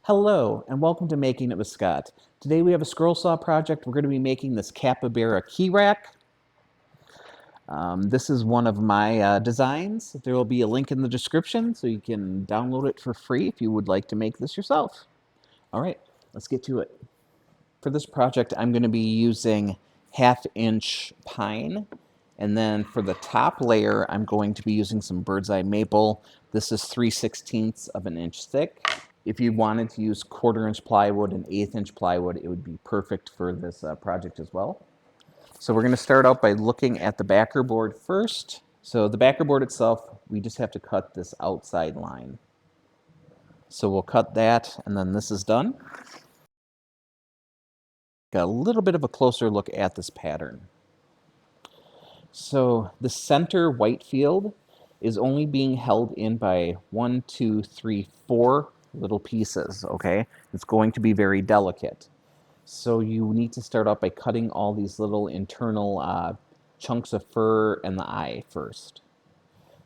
Hello, and welcome to Making It with Scott. Today we have a scroll saw project. We're going to be making this capybara key rack. This is one of my designs. There will be a link in the description so you can download it for free if you would like to make this yourself. All right, let's get to it. For this project, I'm going to be using 1/2-inch pine. And then for the top layer, I'm going to be using some bird's eye maple. This is 3/16 of an inch thick. If you wanted to use 1/4-inch plywood and 1/8-inch plywood, it would be perfect for this project as well. So we're going to start out by looking at the backer board first. So the backer board itself, we just have to cut this outside line. So we'll cut that, and then this is done. Got a little bit of a closer look at this pattern. So the center white field is only being held in by 1, 2, 3, 4 little pieces, okay? It's going to be very delicate. So you need to start out by cutting all these little internal chunks of fur and the eye first.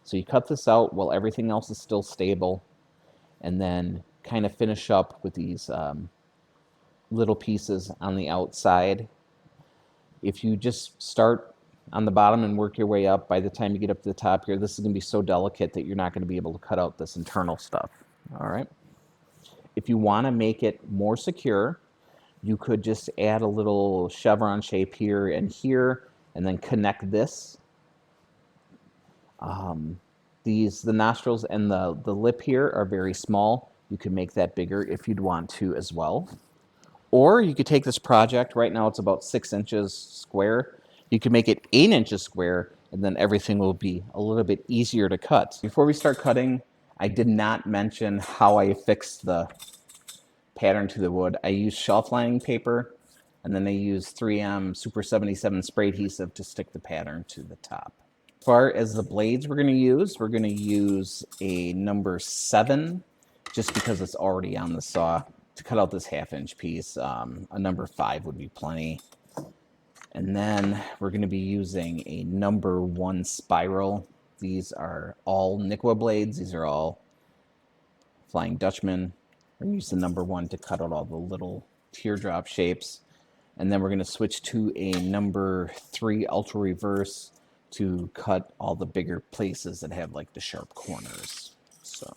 So you cut this out while everything else is still stable, and then kind of finish up with these little pieces on the outside. If you just start on the bottom and work your way up, by the time you get up to the top here, this is going to be so delicate that you're not going to be able to cut out this internal stuff. All right. If you want to make it more secure, you could just add a little chevron shape here and here, and then connect this. The nostrils and the lip here are very small. You can make that bigger if you'd want to as well. Or you could take this project, right now it's about 6 inches square. You can make it 8 inches square, and then everything will be a little bit easier to cut. Before we start cutting, I did not mention how I affixed the pattern to the wood. I use shelf lining paper, and then I use 3M Super 77 spray adhesive to stick the pattern to the top. As far as the blades we're going to use a number 7, just because it's already on the saw. To cut out this 1/2-inch piece, a number 5 would be plenty. And then we're going to be using a number 1 spiral. These are all Nikwa blades. These are all Flying Dutchman. We're going to use the number 1 to cut out all the little teardrop shapes. And then we're going to switch to a number 3 ultra reverse to cut all the bigger places that have like the sharp corners. So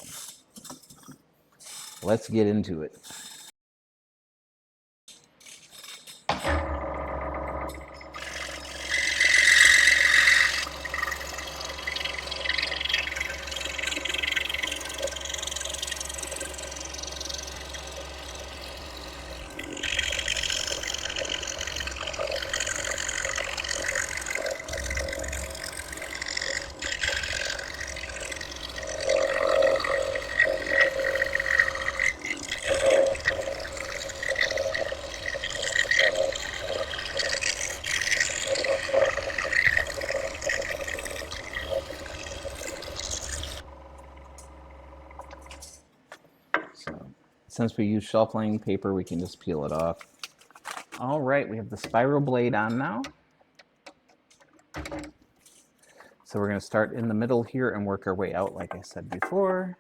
let's get into it. Since we use shelf lining paper, we can just peel it off. All right, we have the spiral blade on now. So we're going to start in the middle here and work our way out, like I said before.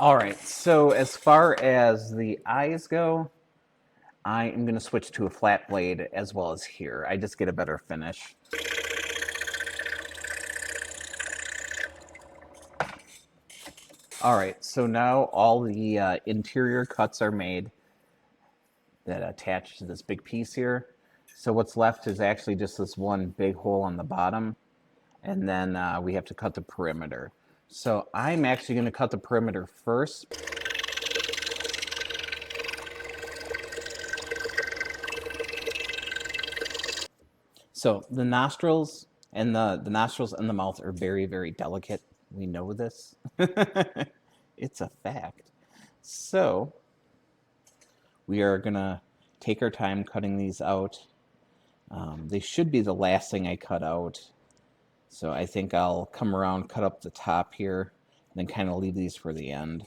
All right, so as far as the eyes go, I am going to switch to a flat blade as well as here. I just get a better finish. All right, so now all the interior cuts are made that attach to this big piece here. So what's left is actually just this one big hole on the bottom, and then we have to cut the perimeter. So I'm actually going to cut the perimeter first. So the nostrils and the nostrils and the mouth are very, very delicate. We know this. It's a fact. So we are gonna take our time cutting these out. They should be the last thing I cut out. So I think I'll come around, cut up the top here, and then kind of leave these for the end.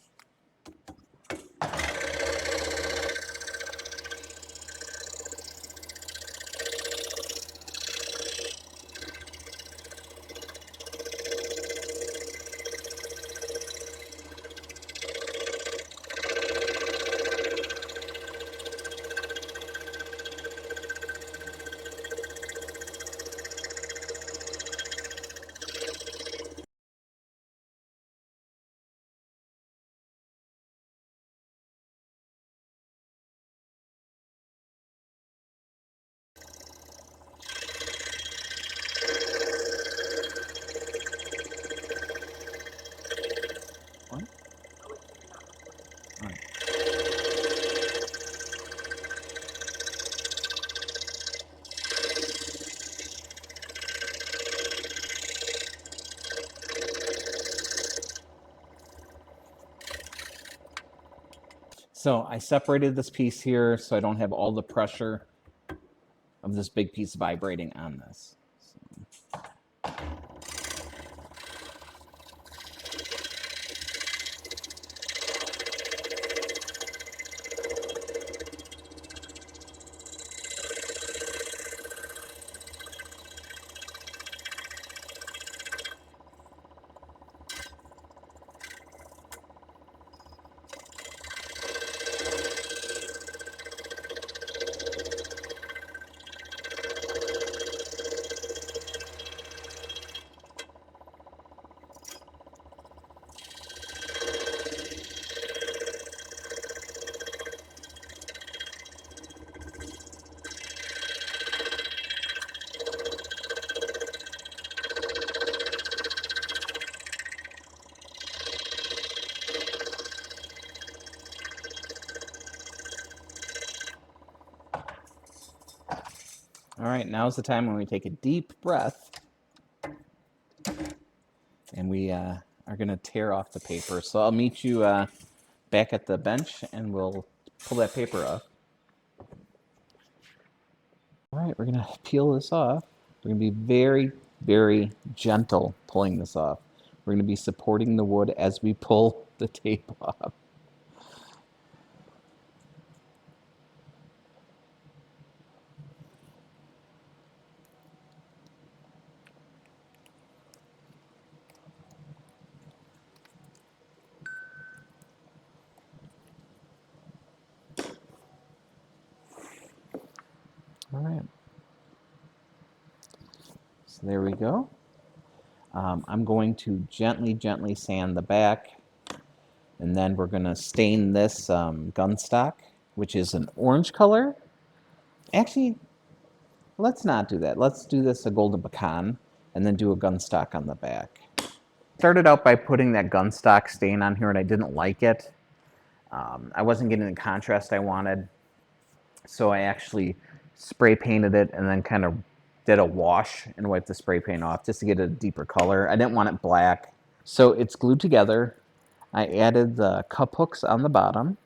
What? All right. So I separated this piece here so I don't have all the pressure of this big piece vibrating on this. All right, now's the time when we take a deep breath and we are going to tear off the paper. So I'll meet you back at the bench and we'll pull that paper off. All right, we're going to peel this off. We're going to be very, very gentle pulling this off. We're going to be supporting the wood as we pull the tape off. All right. So there we go. I'm going to gently, gently sand the back, and then we're going to stain this gun stock, which is an orange color. Actually, let's not do that. Let's do this a golden pecan, and then do a gun stock on the back. Started out by putting that gun stock stain on here, and I didn't like it. I wasn't getting the contrast I wanted, so I actually spray painted it and then kind of did a wash and wiped the spray paint off just to get a deeper color. I didn't want it black. So it's glued together. I added the cup hooks on the bottom.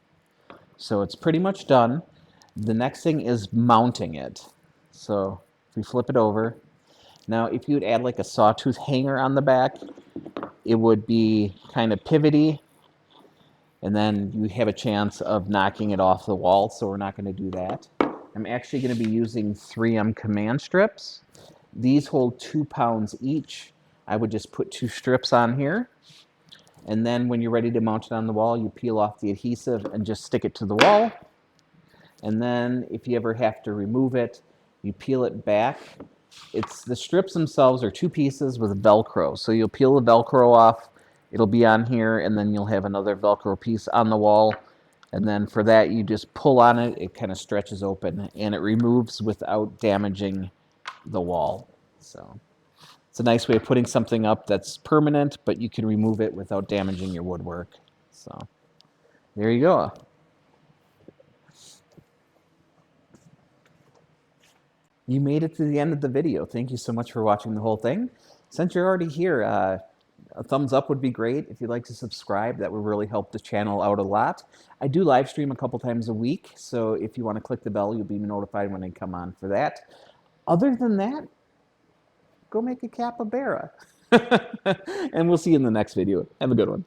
So it's pretty much done. The next thing is mounting it. So if we flip it over, now if you'd add like a sawtooth hanger on the back, it would be kind of pivoty, and then you have a chance of knocking it off the wall, so we're not going to do that. I'm actually going to be using 3M command strips. These hold 2 pounds each. I would just put 2 strips on here, And then when you're ready to mount it on the wall, you peel off the adhesive and just stick it to the wall. And then if you ever have to remove it, you peel it back. The strips themselves are two pieces with Velcro. So you'll peel the Velcro off, it'll be on here, and then you'll have another Velcro piece on the wall. And then for that, you just pull on it, it kind of stretches open, and it removes without damaging the wall. So it's a nice way of putting something up that's permanent, but you can remove it without damaging your woodwork. So there you go. You made it to the end of the video. Thank you so much for watching the whole thing. Since you're already here, a thumbs up would be great. If you'd like to subscribe, that would really help the channel out a lot. I do live stream a couple times a week, so if you want to click the bell, you'll be notified when I come on for that. Other than that, go make a capybara. And we'll see you in the next video. Have a good one.